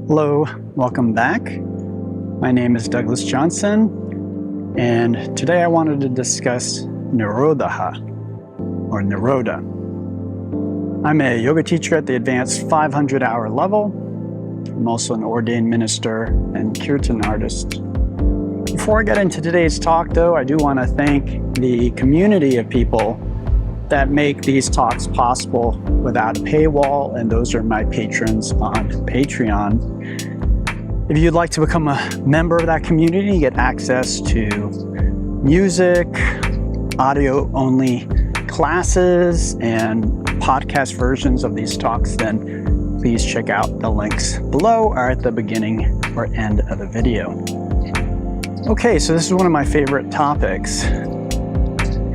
Hello, welcome back. My name is Douglas Johnson, and today I wanted to discuss Nirodha, or Nirodha. I'm a yoga teacher at the advanced 500-hour level. I'm also an ordained minister and kirtan artist. Before I get into today's talk, though, I do want to thank the community of people that make these talks possible without a paywall, and those are my patrons on Patreon. If you'd like to become a member of that community, you get access to music, audio-only classes, and podcast versions of these talks, then please check out the links below or at the beginning or end of the video. Okay, so this is one of my favorite topics.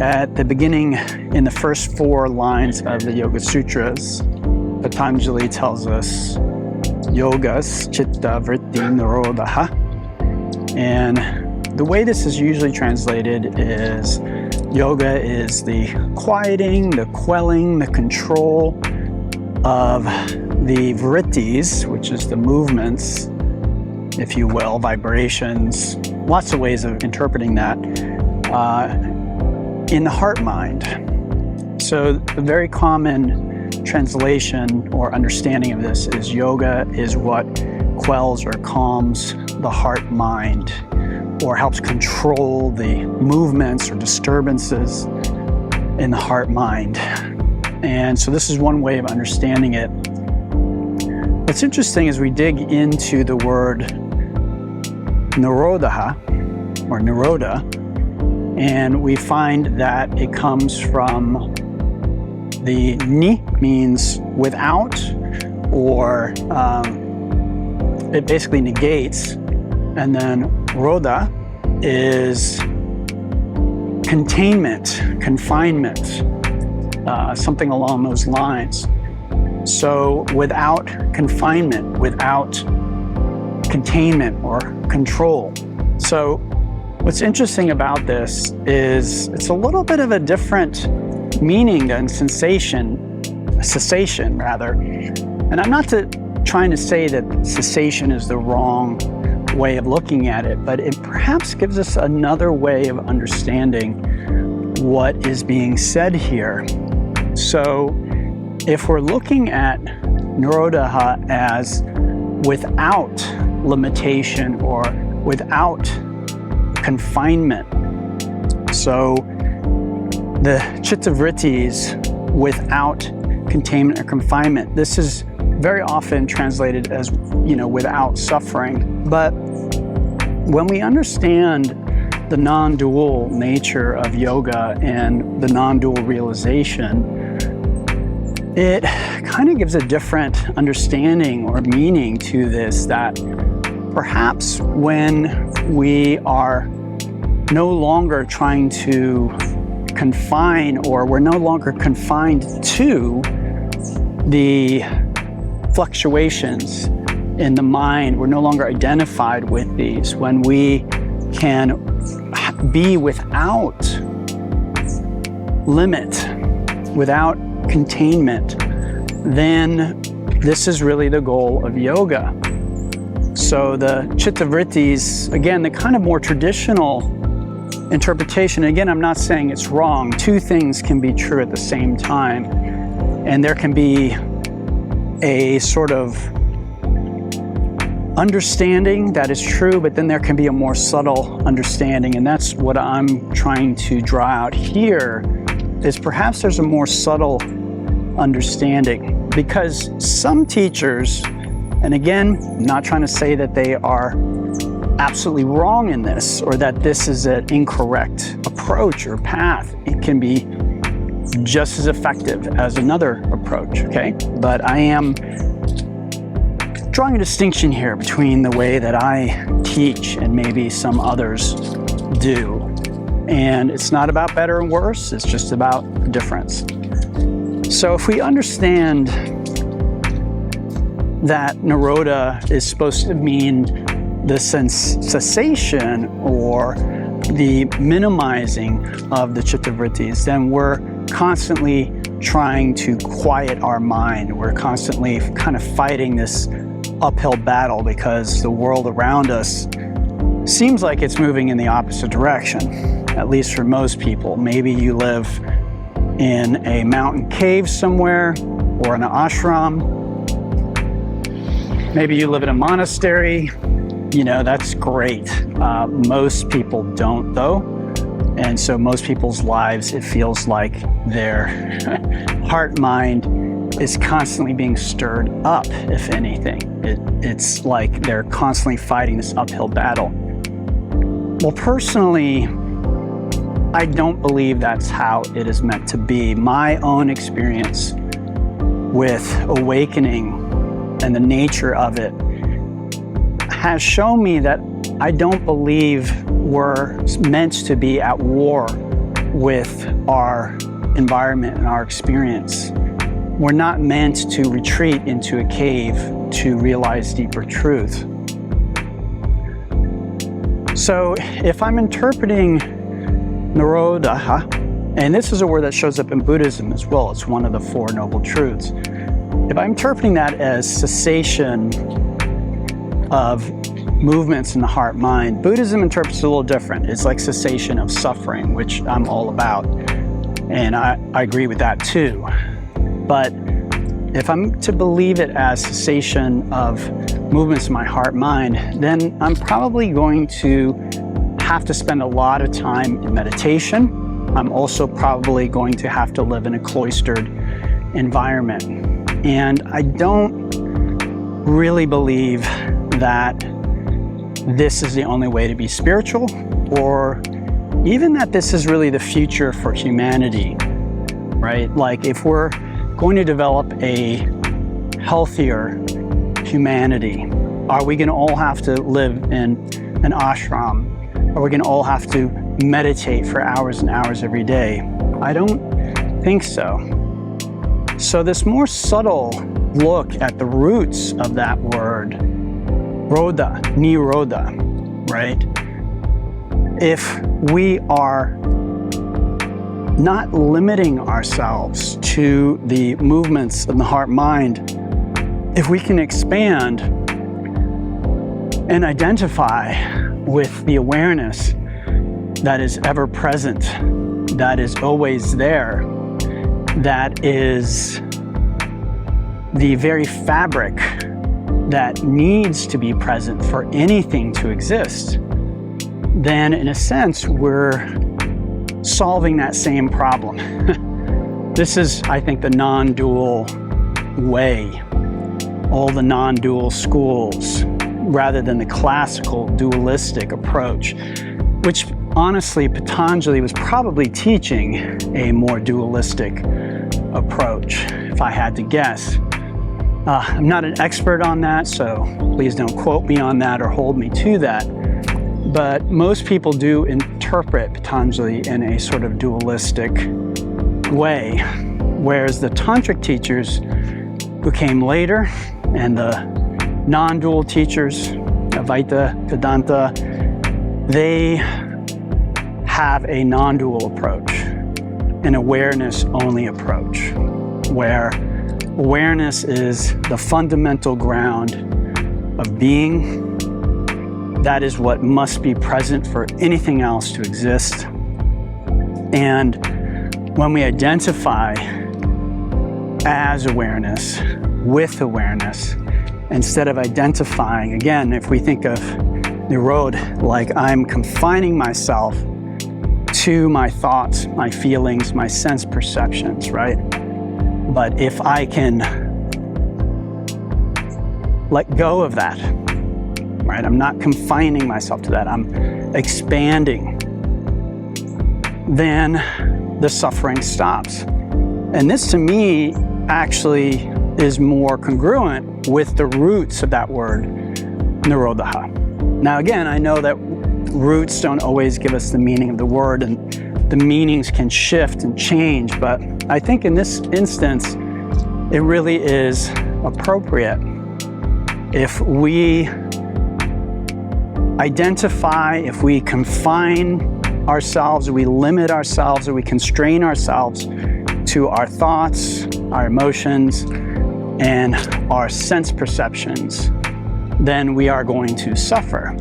At the beginning, in the first 4 lines of the Yoga Sutras, Patanjali tells us, Yogas Chitta Vritti Nirodha. And the way this is usually translated is, yoga is the quieting, the quelling, the control of the vrittis, which is the movements, if you will, vibrations, lots of ways of interpreting that, in the heart-mind. So a very common translation or understanding of this is yoga is what quells or calms the heart-mind or helps control the movements or disturbances in the heart-mind. And so this is one way of understanding it. What's interesting is we dig into the word Nirodha or Nirodha, and we find that it comes from the ni means without, or it basically negates, and then rodha is containment, confinement, something along those lines. So without confinement, without containment or control. So what's interesting about this is it's a little bit of a different meaning than cessation rather. And I'm not trying to say that cessation is the wrong way of looking at it, but it perhaps gives us another way of understanding what is being said here. So if we're looking at Nirodha as without limitation or without confinement, so the chitta vrittis without containment or confinement, this is very often translated as, without suffering. But when we understand the non-dual nature of yoga and the non-dual realization, it kind of gives a different understanding or meaning to this, that perhaps when we are no longer trying to confine, or we're no longer confined to the fluctuations in the mind, we're no longer identified with these, when we can be without limit, without containment, then this is really the goal of yoga. So the chitta vrittis, again, the kind of more traditional interpretation, again, I'm not saying it's wrong. 2 things can be true at the same time, and there can be a sort of understanding that is true, but then there can be a more subtle understanding, and that's what I'm trying to draw out here, is perhaps there's a more subtle understanding, because some teachers, and again, I'm not trying to say that they are absolutely wrong in this, or that this is an incorrect approach or path. It can be just as effective as another approach, okay? But I am drawing a distinction here between the way that I teach and maybe some others do. And it's not about better and worse, it's just about difference. So if we understand that Nirodha is supposed to mean the cessation or the minimizing of the chitta vrittis, then we're constantly trying to quiet our mind. We're constantly kind of fighting this uphill battle because the world around us seems like it's moving in the opposite direction, at least for most people. Maybe you live in a mountain cave somewhere or in an ashram. Maybe you live in a monastery. You know, that's great. Most people don't, though. And so most people's lives, it feels like their heart mind is constantly being stirred up, if anything. It's like they're constantly fighting this uphill battle. Well, personally, I don't believe that's how it is meant to be. My own experience with awakening and the nature of it has shown me that I don't believe we're meant to be at war with our environment and our experience. We're not meant to retreat into a cave to realize deeper truth. So if I'm interpreting Nirodha, and this is a word that shows up in Buddhism as well, it's one of the Four Noble Truths. If I'm interpreting that as cessation of movements in the heart mind, Buddhism interprets it a little different. It's like cessation of suffering, which I'm all about. And I agree with that too. But if I'm to believe it as cessation of movements in my heart mind, then I'm probably going to have to spend a lot of time in meditation. I'm also probably going to have to live in a cloistered environment. And I don't really believe that this is the only way to be spiritual, or even that this is really the future for humanity, right? Like if we're going to develop a healthier humanity, are we going to all have to live in an ashram? Are we going to all have to meditate for hours and hours every day? I don't think so. So this more subtle look at the roots of that word, Rodha, Nirodha, right? If we are not limiting ourselves to the movements of the heart-mind, if we can expand and identify with the awareness that is ever present, that is always there, that is the very fabric that needs to be present for anything to exist, then in a sense, we're solving that same problem. This is, I think, the non-dual way, all the non-dual schools, rather than the classical dualistic approach, which honestly, Patanjali was probably teaching a more dualistic approach, if I had to guess. I'm not an expert on that, so please don't quote me on that or hold me to that. But most people do interpret Patanjali in a sort of dualistic way, whereas the tantric teachers who came later and the non-dual teachers, Advaita, Vedanta, they have a non-dual approach, an awareness-only approach, where awareness is the fundamental ground of being. That is what must be present for anything else to exist. And when we identify as awareness, with awareness, instead of identifying, again, if we think of Nirodha, like I'm confining myself to my thoughts, my feelings, my sense perceptions, right? But if I can let go of that, right? I'm not confining myself to that, I'm expanding, then the suffering stops. And this to me actually is more congruent with the roots of that word, Nirodha. Now again, I know that roots don't always give us the meaning of the word, and the meanings can shift and change, but I think in this instance, it really is appropriate. If we identify, if we confine ourselves, or we limit ourselves, or we constrain ourselves to our thoughts, our emotions, and our sense perceptions, then we are going to suffer.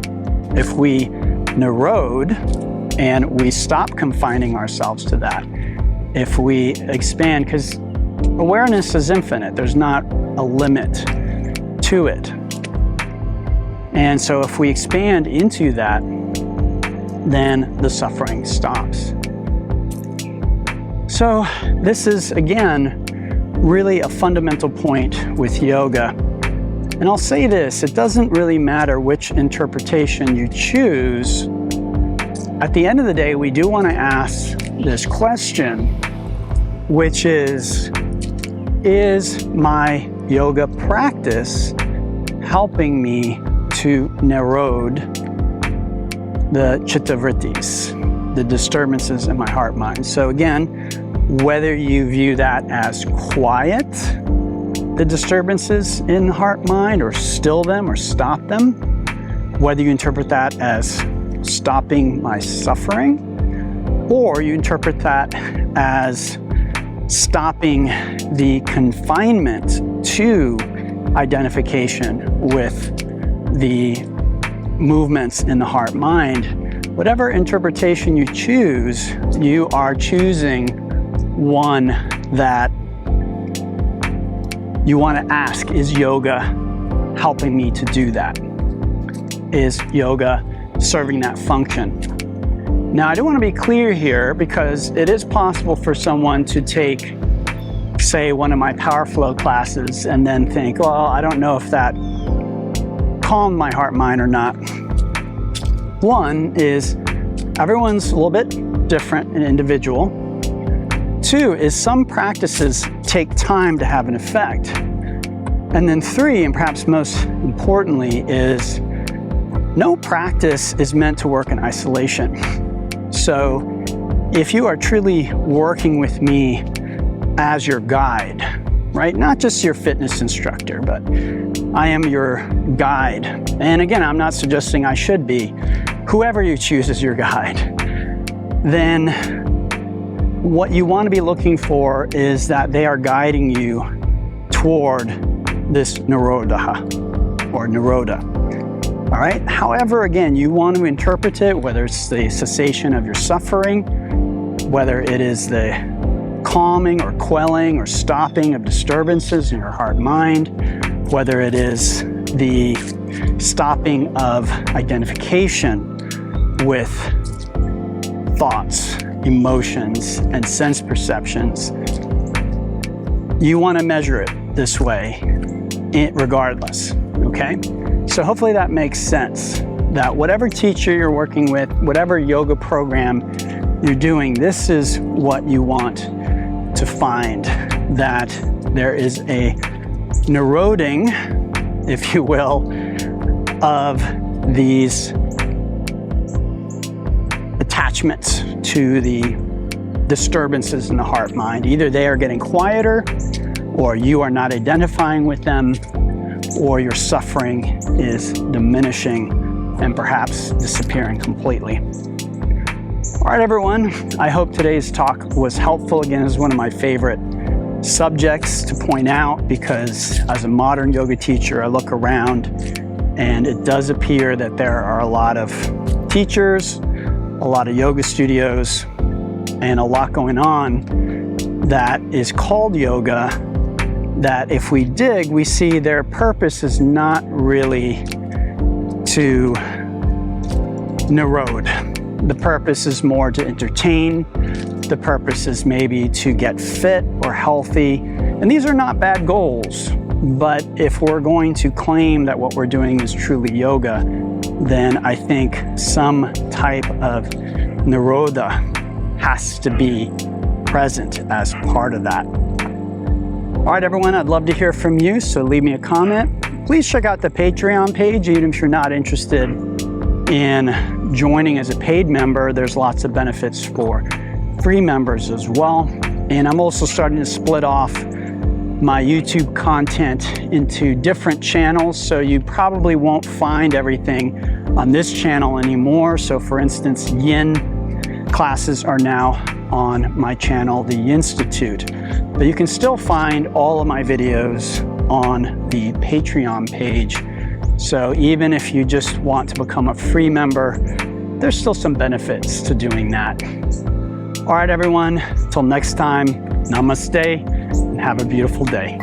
If we Nirod and we stop confining ourselves to that, if we expand, because awareness is infinite, there's not a limit to it. And so if we expand into that, then the suffering stops. So this is, again, really a fundamental point with yoga. And I'll say this, it doesn't really matter which interpretation you choose. At the end of the day, we do want to ask this question, which is my yoga practice helping me to Nirod the chitta vrittis, the disturbances in my heart mind? So again, whether you view that as quiet, the disturbances in the heart mind, or still them or stop them, whether you interpret that as stopping my suffering, or you interpret that as stopping the confinement to identification with the movements in the heart mind, whatever interpretation you choose, you are choosing one that you want to ask, is yoga helping me to do that? Is yoga serving that function? Now, I do want to be clear here, because it is possible for someone to take, say, one of my Power Flow classes and then think, well, I don't know if that calmed my heart mind or not. One is everyone's a little bit different and individual. Two is some practices take time to have an effect. And then three, and perhaps most importantly, is no practice is meant to work in isolation. So if you are truly working with me as your guide, right? Not just your fitness instructor, but I am your guide. And again, I'm not suggesting I should be. Whoever you choose as your guide, then what you want to be looking for is that they are guiding you toward this Nirodha or Nirodha. All right. However, again, you want to interpret it, whether it's the cessation of your suffering, whether it is the calming or quelling or stopping of disturbances in your heart mind, whether it is the stopping of identification with thoughts, emotions, and sense perceptions. You want to measure it this way, regardless, okay? So hopefully that makes sense, that whatever teacher you're working with, whatever yoga program you're doing, this is what you want to find, that there is a Niroding, if you will, of these attachments to the disturbances in the heart mind. Either they are getting quieter, or you are not identifying with them, or your suffering is diminishing and perhaps disappearing completely. All right, everyone, I hope today's talk was helpful. Again, this is one of my favorite subjects to point out, because as a modern yoga teacher, I look around and it does appear that there are a lot of teachers, a lot of yoga studios, and a lot going on that is called yoga, that if we dig, we see their purpose is not really to Nirod. The purpose is more to entertain. The purpose is maybe to get fit or healthy. And these are not bad goals. But if we're going to claim that what we're doing is truly yoga, then I think some type of Nirodha has to be present as part of that. All right, everyone, I'd love to hear from you, so leave me a comment. Please check out the Patreon page, even if you're not interested in joining as a paid member. There's lots of benefits for free members as well. And I'm also starting to split off my YouTube content into different channels, so you probably won't find everything on this channel anymore. So for instance, Yin classes are now on my channel, the Institute. But you can still find all of my videos on the Patreon page. So even if you just want to become a free member, there's still some benefits to doing that. All right, everyone, till next time, namaste and have a beautiful day.